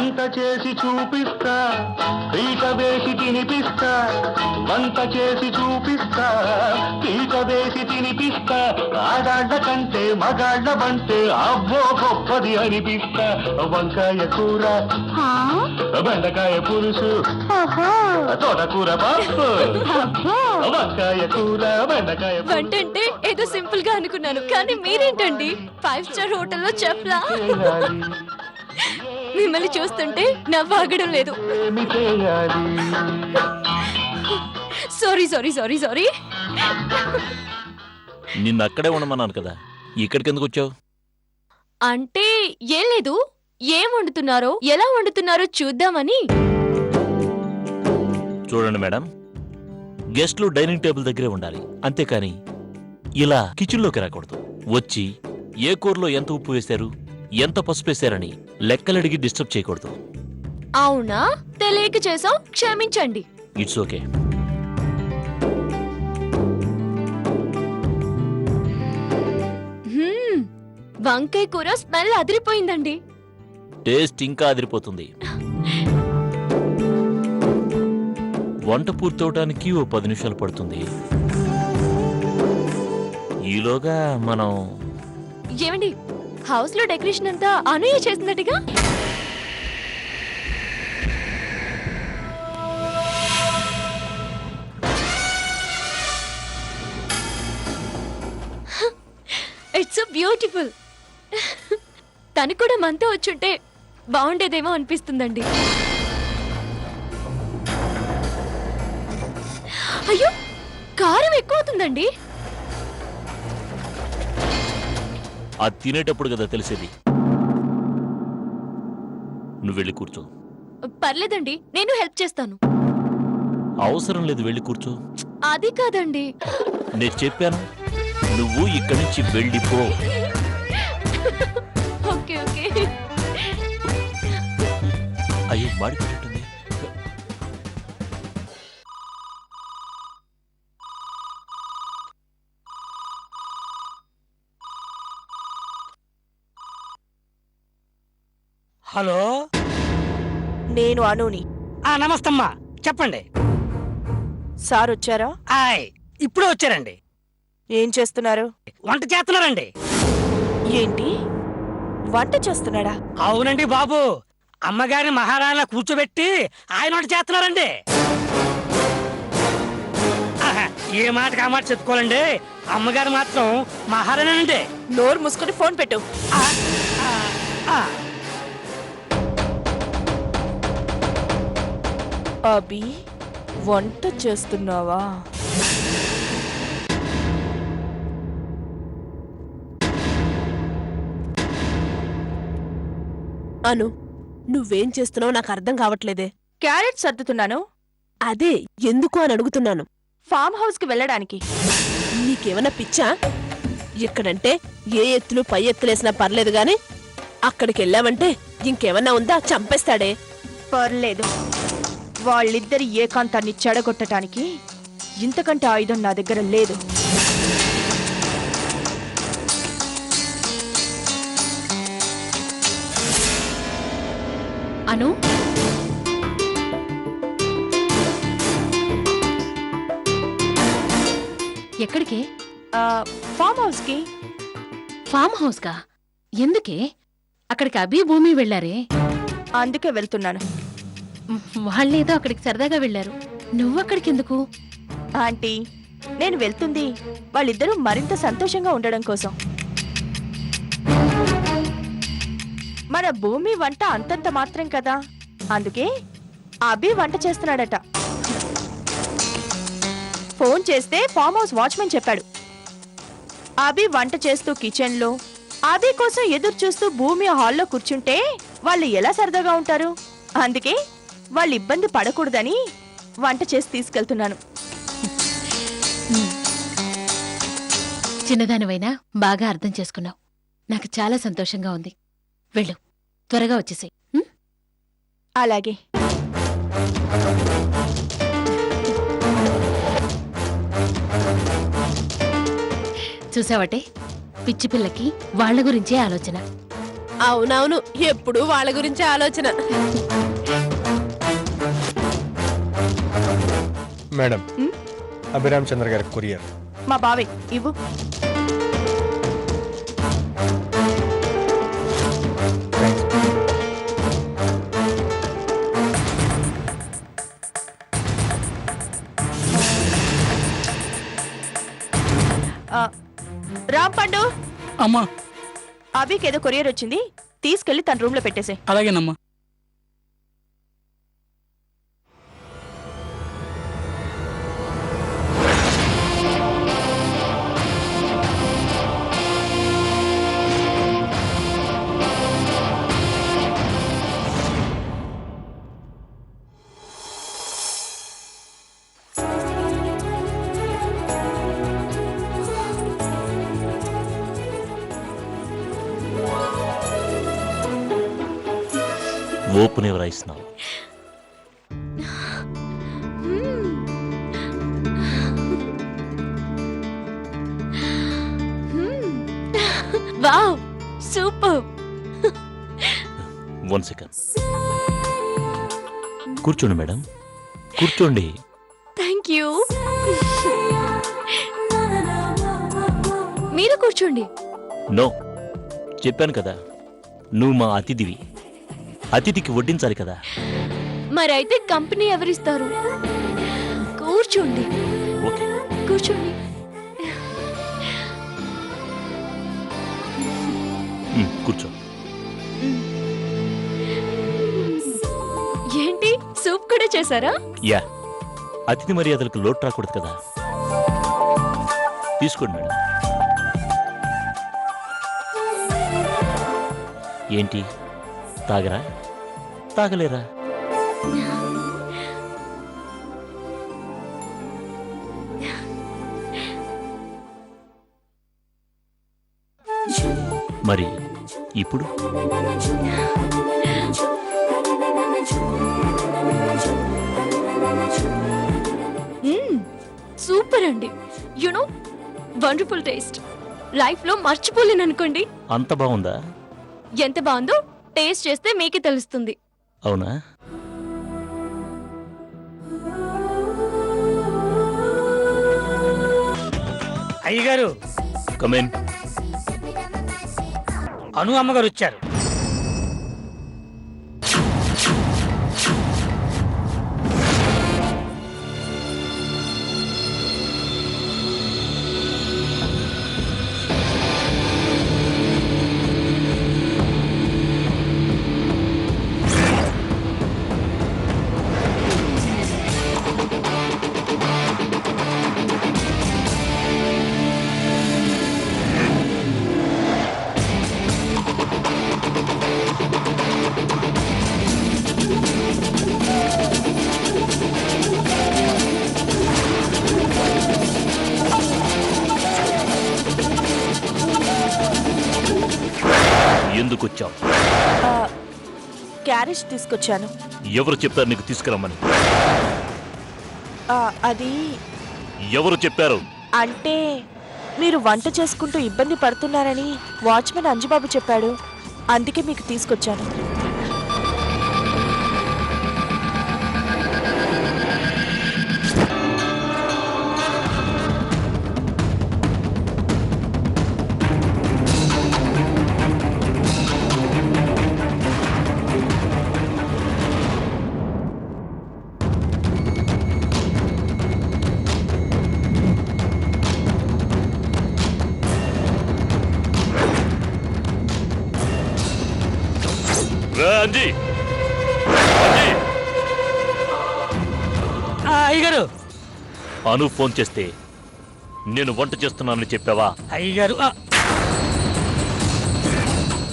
వంట చేసి చూపిస్తా, పీట వేసి తినిపిస్తా. వంట చేసి చూపిస్తా, పీట వేసి తినిపిస్తా. ఆడాళ్ళ కంటే మగాళ్ళ వంటే అబ్బో గొప్పది అనిపిస్తా. వంకాయ కూర, బెండకాయ పులుసు, తోటకూర పప్పు, వంకాయ కూర బెండకాయ. వంట అంటే ఏదో సింపుల్ గా అనుకున్నాను, కానీ మీరేంటండి 5 స్టార్ హోటల్లో చెఫ్లా? మిమ్మల్ని చూస్తుంటే నవ్వాగడం లేదు. Sorry sorry sorry sorry. నిన్ను అక్కడే ఉండమన్నాను కదా, ఇక్కడికి ఎందుకు వచ్చావు? అంటే ఏం లేదు, ఏం వండుతున్నారో ఎలా వండుతున్నారో చూద్దామని. చూడండి మేడం, గెస్ట్లు డైనింగ్ టేబుల్ దగ్గరే ఉండాలి, అంతేకాని ఇలా కిచెన్లోకి రాకూడదు. వచ్చి ఏ కూరలో ఎంత ఉప్పు వేశారు, ఎంత పసుపు వేశారని లెక్కలడిగి డిస్టర్బ్ చేయకూడదు. అవునా, తెలియక చేసాం, క్షమించండి. It's okay. వంకాయ కూర స్మెల్ అదిరిపోయిందండి. టేస్ట్ ఇంకా అదిరిపోతుంది. వంట పూర్తవడానికి ఓ 10 నిమిషాలు పడుతుంది. ఈలోగా మనం ఏమండి, హౌస్ లో డెకరేషన్ అంతా అనూయ చేసిందటగా? It's so beautiful. తను కూడా మనతో వచ్చుంటే బాగుండేదేమో అనిపిస్తుందండి. అయ్యో, కారం ఎక్కువ అవుతుందండి. అది తినేటప్పుడు కదా తెలిసేది. నువ్వు వెళ్ళి కూర్చో. పర్లేదండి, నేను హెల్ప్ చేస్తాను. అవసరం లేదు, వెళ్ళి కూర్చో. అది కాదండి. నేను చెప్పాను, నువ్వు ఇక్కడి నుంచి వెళ్ళిపో. Okay okay. అయ్యో, మాడిపోతుంది. హలో, నేను అనుని. నమస్తమ్మా, చెప్పండి. సార్ వచ్చారా? ఇప్పుడే వచ్చారండి. ఏం చేస్తున్నారు? వంట చేస్తున్నారండి. ఏంటి, వంట చేస్తున్నాడా? అవునండి బాబు, అమ్మగారిని మహారాణిలా కూర్చోబెట్టి ఆయన వంట చేస్తున్నారండి. ఏ మాటకి ఆ మాట చెప్పుకోవాలండి, అమ్మగారు మాత్రం మహారాణేనండి. నోరు మూసుకొని ఫోన్ పెట్టు. అభి, వంట చేస్తున్నావా? అను, నువ్వేం చేస్తున్నావు నాకు అర్థం కావట్లేదే. క్యారెట్ సర్దుతున్నాను. అదే ఎందుకు అని అడుగుతున్నాను. ఫామ్ హౌస్ కి వెళ్ళడానికి. నీకేమన్నా పిచ్చా? ఇక్కడంటే ఏ ఎత్తులు పై ఎత్తులేసినా పర్లేదు గాని అక్కడికి వెళ్ళావంటే ఇంకేమన్నా ఉందా? చంపేస్తాడే. పర్లేదు, వాళ్ళిద్దరి ఏకాంతాన్ని చెడగొట్టడానికి ఇంతకంటే ఆయుధం నా దగ్గర లేదు. అను, ఎక్కడికే? ఫామ్ హౌస్ కి. ఫామ్ హౌస్ కా? ఎందుకే? అక్కడికి అభి భూమి వెళ్ళారే. అందుకే వెళ్తున్నాను. వాళ్ళేదో అక్కడికి సరదాగా వెళ్ళారు, నువ్వక్కడికి ఎందుకు? ఆంటీ, నేను వెళ్తుంది వాళ్ళిద్దరూ మరింత సంతోషంగా ఉండడం కోసం. మన భూమి వంట అంతంత మాత్రం కదా, అందుకే అభి వంట చేస్తున్నాడట. ఫోన్ చేస్తే ఫామ్ హౌస్ వాచ్మెన్ చెప్పాడు, అభి వంట చేస్తూ కిచెన్లో, అభి కోసం ఎదురు చూస్తూ భూమి హాల్లో కూర్చుంటే వాళ్ళు ఎలా సరదాగా ఉంటారు. అందుకే వాళ్ళు ఇబ్బంది పడకూడదని వంట చేసి తీసుకెళ్తున్నాను. చిన్నదానివైనా బాగా అర్థం చేసుకున్నావు. నాకు చాలా సంతోషంగా ఉంది. వెళ్ళు, త్వరగా వచ్చేసాయి. అలాగే. చూసావటే, పిచ్చి పిల్లకి వాళ్ల గురించే ఆలోచన. అవునవును, ఎప్పుడు వాళ్ళ గురించి ఆలోచన. మేడం, అభిరామ్ చంద్ర గారి కొరియర్. మా బావే ఇవ్వు. థ్యాంక్స్. ఆ, రామ్ పండు, అమ్మా అభికి ఏదో కొరియర్ వచ్చింది, తీసుకెళ్లి తన రూమ్ లో పెట్టేసే. అలాగేనమ్మా. ఓపెన్ ఎవరు ఇస్తున్నావు? Wow, super. 1 సెకండ్. కూర్చోండి మేడం, కూర్చోండి. Thank you. మీరు కూర్చోండి. నో, చెప్పాను కదా, నువ్వు మా అతిథివి. అతిథికి వడ్డించాలి కదా. మరైతే కంపెనీ ఎవరిస్తారు? కూర్చోండి. ఓకే, కూర్చోండి. కూర్చో. ఏంటి, సూప్ కూడా చేశారా? యా, అతిథి మర్యాదలకు లోటు రాకూడదు కదా. తీసుకోండి మేడం. ఏంటి, తాగరా? తాగలేరా? మరి ఇప్పుడు సూపర్ అండి. You know, wonderful taste. లైఫ్ లో మర్చిపోలేను అనుకోండి. అంత బాగుందా? ఎంత బాగుందో టేస్ట్ చేస్తే మీకే తెలుస్తుంది. అవునా? అయ్యగారు, కమేన్. అను అమ్మగారు వచ్చారు. ఎందుకు వచ్చావు? క్యారేజ్ తీసుకొచ్చాను. ఎవరు చెప్పారు నీకు తీసుకురమ్మని? అది ఎవరు చెప్పారు? అంటే మీరు వంట చేసుకుంటూ ఇబ్బంది పడుతున్నారని వాచ్మెన్ అంజుబాబు చెప్పాడు, అందుకే మీకు తీసుకొచ్చాను. అంజీ, అయ్యగారు, అను ఫోన్ చేస్తే నేను వంట చేస్తున్నానని చెప్పావా? అయ్యగారు,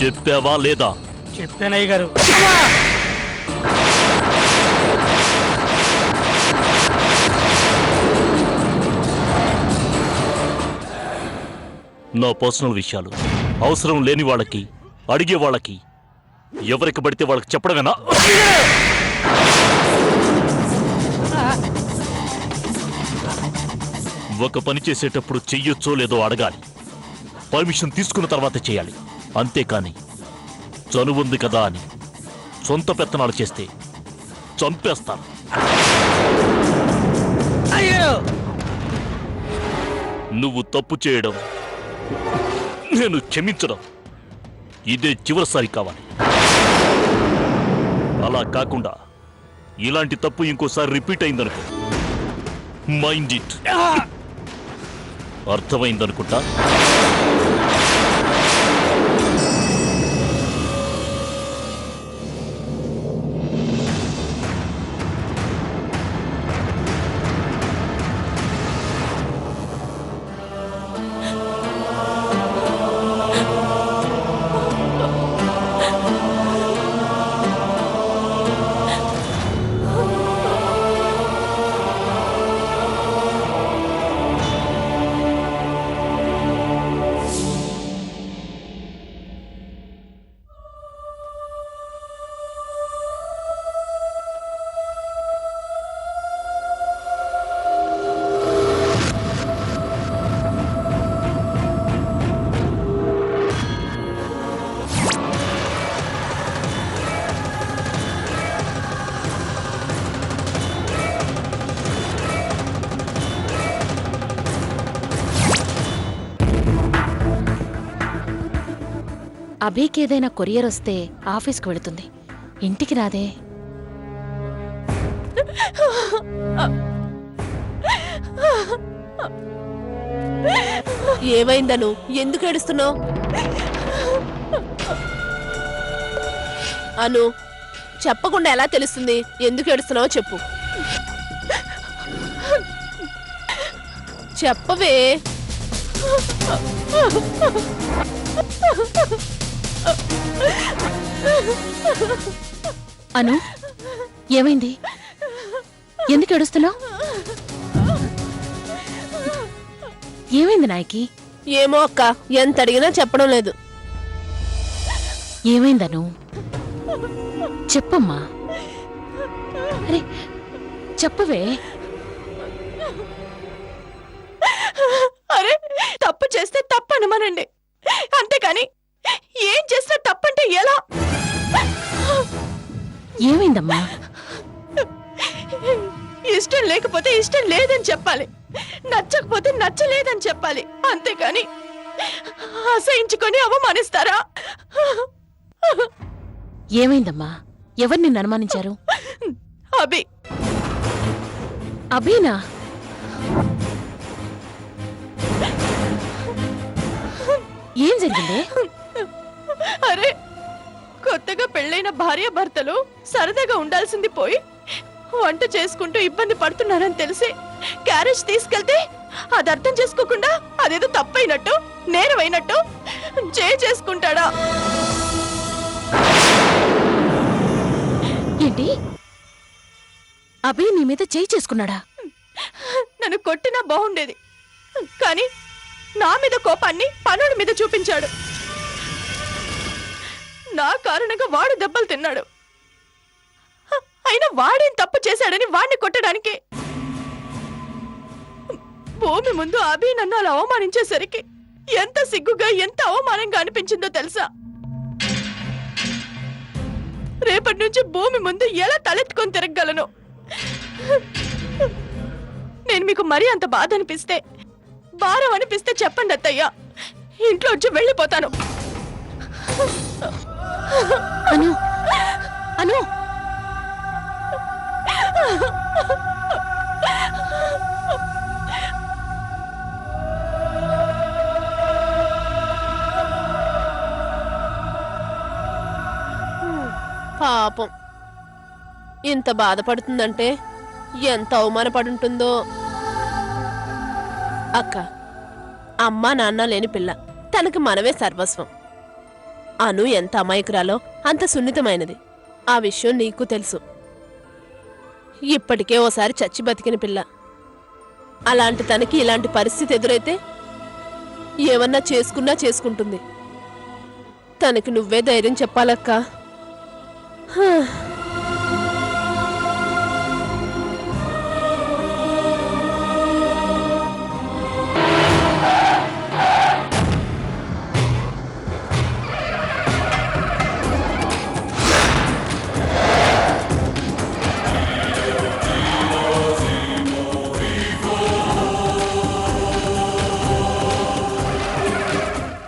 చెప్పావా లేదా? చెప్పాను అయ్యగారు. నా పర్సనల్ విషయాలు అవసరం లేని వాళ్ళకి, అడిగే వాళ్ళకి, ఎవరికి పడితే వాళ్ళకి చెప్పడమేనా? ఒక పని చేసేటప్పుడు చెయ్యొచ్చో లేదో అడగాలి. పర్మిషన్ తీసుకున్న తర్వాత చేయాలి. అంతేకాని చనువుంది కదా అని సొంత పెత్తనాలు చేస్తే చంపేస్తాను. అయ్యో నువ్వు తప్పు చేయడం, నేను క్షమించడం ఇదే చివరిసారి కావాలి. అలా కాకుండా ఇలాంటి తప్పు ఇంకోసారి రిపీట్ అయిందనుకో, మైండ్ ఇట్. అర్థమైందనుకుంటా. అభికి ఏదైనా కొరియర్ వస్తే ఆఫీస్కి వెళుతుంది, ఇంటికి రాదే. ఏమైందను? ఎందుకు ఏడుస్తున్నావు? అను, చెప్పకుండా ఎలా తెలుస్తుంది? ఎందుకు ఏడుస్తున్నావో చెప్పు. చెప్పవే. అను, ఏమైంది? ఎందుకు ఏడుస్తున్నావు? ఏమైంది నాయకి? ఏమో అక్క, ఎంత అడిగినా చెప్పడం లేదు. ఏమైందను? చెప్పమ్మా. అరే చెప్పవే. అరే తప్పు చేస్తే తప్పు అనమనండి, అంతేకాని ఏం చేసినా తప్పంటే ఎలా? ఏమైందమ్మా? ఇష్టం లేకపోతే ఇష్టం లేదని చెప్పాలి, నచ్చకపోతే నచ్చలేదని చెప్పాలి, అంతేకాని అసహించుకొని అవమానిస్తారా? ఏమైందమ్మా? ఎవరు నిన్ను అనుమానించారు? అభి. అభినా? ఏం జరిగింది? అరే కొత్తగా పెళ్ళైన భార్య భర్తలు సరదాగా ఉండాల్సింది పోయి వంట చేసుకుంటూ ఇబ్బంది పడుతున్నారని తెలిసి క్యారేజ్ తీసుకెళ్తే అది అర్థం చేసుకోకుండా అదేదో తప్పైనట్టు నేరమైనట్టు చేసుకుంటాడా? ఏంటి? అభి నీ మీద చేయి చేసుకున్నాడా? నన్ను కొట్టినా బాగుండేది, కానీ నా మీద కోపాన్ని పనుడి మీద చూపించాడు. నా కారణంగా వాడు దెబ్బలు తిన్నాడు. అయినా వాడేం తప్పు చేశాడని వాడిని కొట్టడానికి? భూమి ముందు అభి నన్ను అలా అవమానించేసరికి ఎంత సిగ్గుగా ఎంత అవమానంగా అనిపించిందో తెలుసా? రేపటి నుంచి భూమి ముందు ఎలా తలెత్తుకొని తిరగలను? నేను మీకు మరీ అంత బాధ అనిపిస్తే, భారం అనిపిస్తే చెప్పండి అత్తయ్య, ఇంట్లో వచ్చి వెళ్ళిపోతాను. అను, అను, పాపం, ఇంత బాధపడుతుందంటే ఎంత అవమానపడుంటుందో. అక్క, అమ్మా నాన్న లేని పిల్ల, తనకి మనమే సర్వస్వం. అను ఎంత అమాయకురాలో అంత సున్నితమైనది, ఆ విషయం నీకు తెలుసు. ఇప్పటికే ఓసారి చచ్చి బతికిన పిల్ల. అలాంటి తనకి ఇలాంటి పరిస్థితి ఎదురైతే ఏమన్నా చేసుకున్నా చేసుకుంటుంది. తనకి నువ్వే ధైర్యం చెప్పాలక్కా.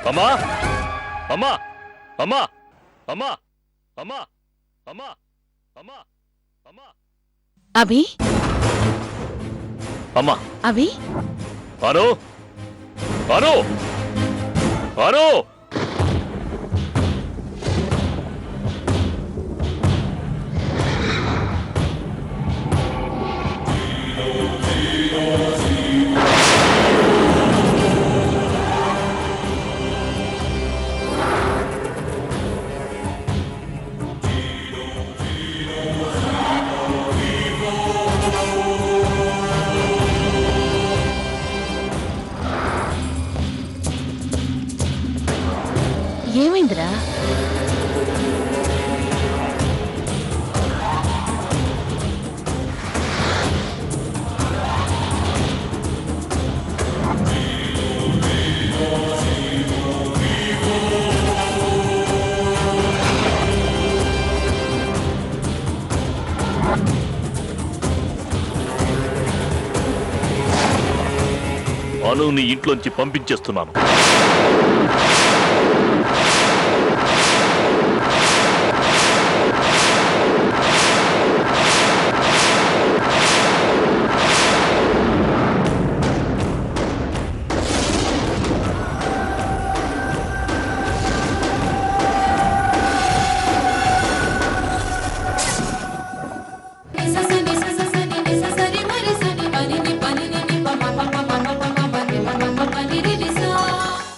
అమ్మా అమ్మా అమ్మా అమ్మా అమ్మా అమ్మా అమ్మా అమ్మా అభి అమ్మా అభి అను అను అను ఏమైందిరా? అనుని ఇంట్లోంచి పంపించేస్తున్నాను.